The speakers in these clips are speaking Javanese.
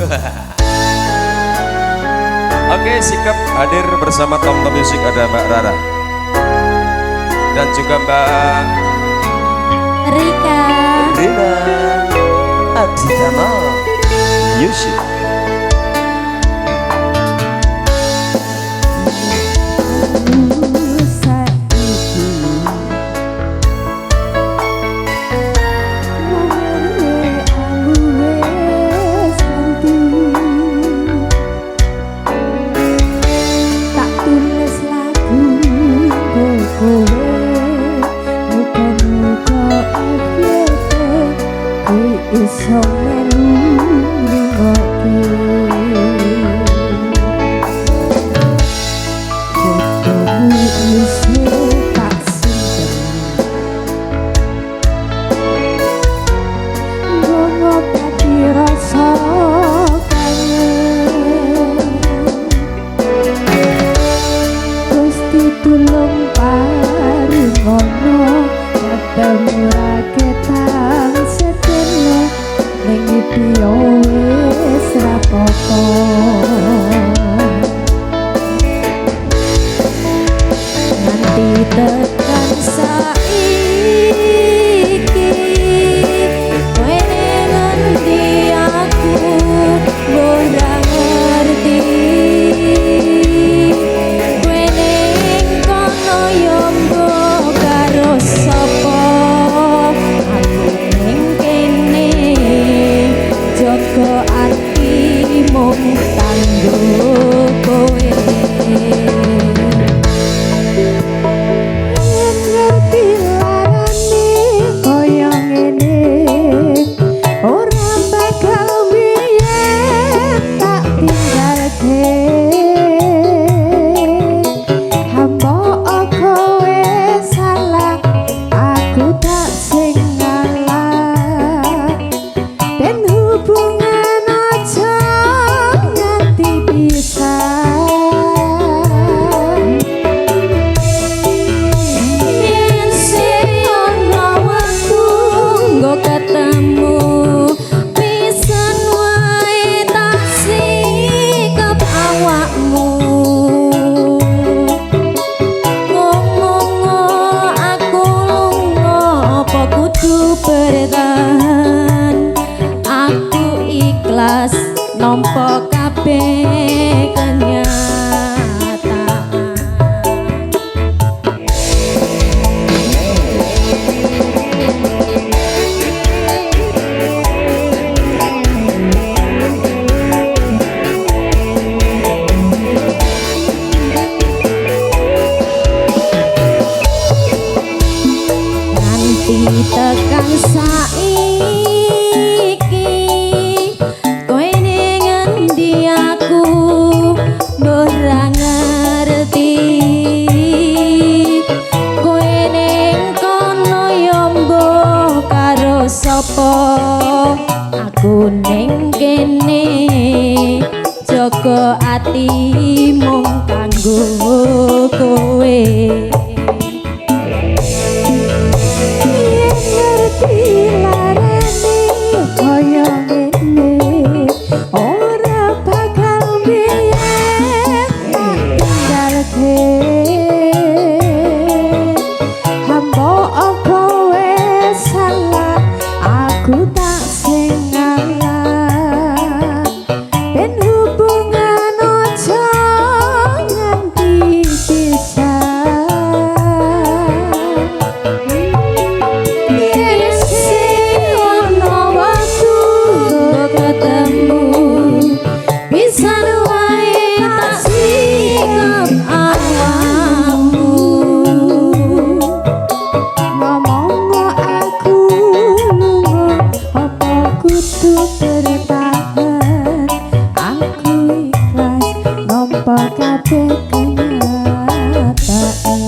Oke, Sikap hadir bersama Tom Tom Music, ada Mbak Rara dan juga Mbak Rika Rina Aditama Yusuf. Iso melu ngopi fotomu isi tak simpen ngono dadi rasa kangen Gusti tulung paringono ketemu ra ketang sedene ning iki yo wis rapopo nganti tekan saiki kowe ngerti aku ora ngerti kowe ning kono yo mbok karo sapa Joko ati mung kanggo kowe ngerti larane koyo ngene ora bakal biyen tak tinggalke hampa kowe salah aku tak sing ngalah ben hubungan aja nganti pisah yen sing ono waktu nggo ketemu pisan wae tak sikap awakmu ngomong aku lunga apa kudu bertahan aku ikhlas nampa kabeh kenyataan nanti tekan saiki kowe ning endi aku ora ngerti kowe ning kono yo mbok karo sapa aku ning kene jaga ati mung kanggo kowe ngerti larane koyo ngene ora bakal biyen tinggalke hampa kowe salah aku tak sing ngalah ben hubungan aja nganti pisah kabeh kenyataan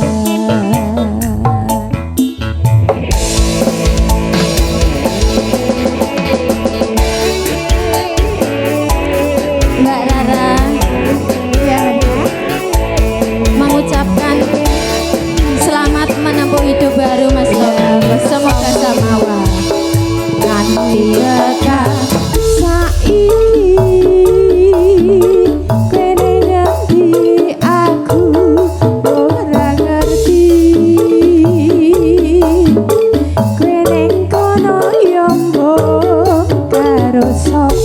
Mbak Rara ya, mengucapkan selamat menempuh hidup baru Mas Lola. Semoga samawa nanti dekat sok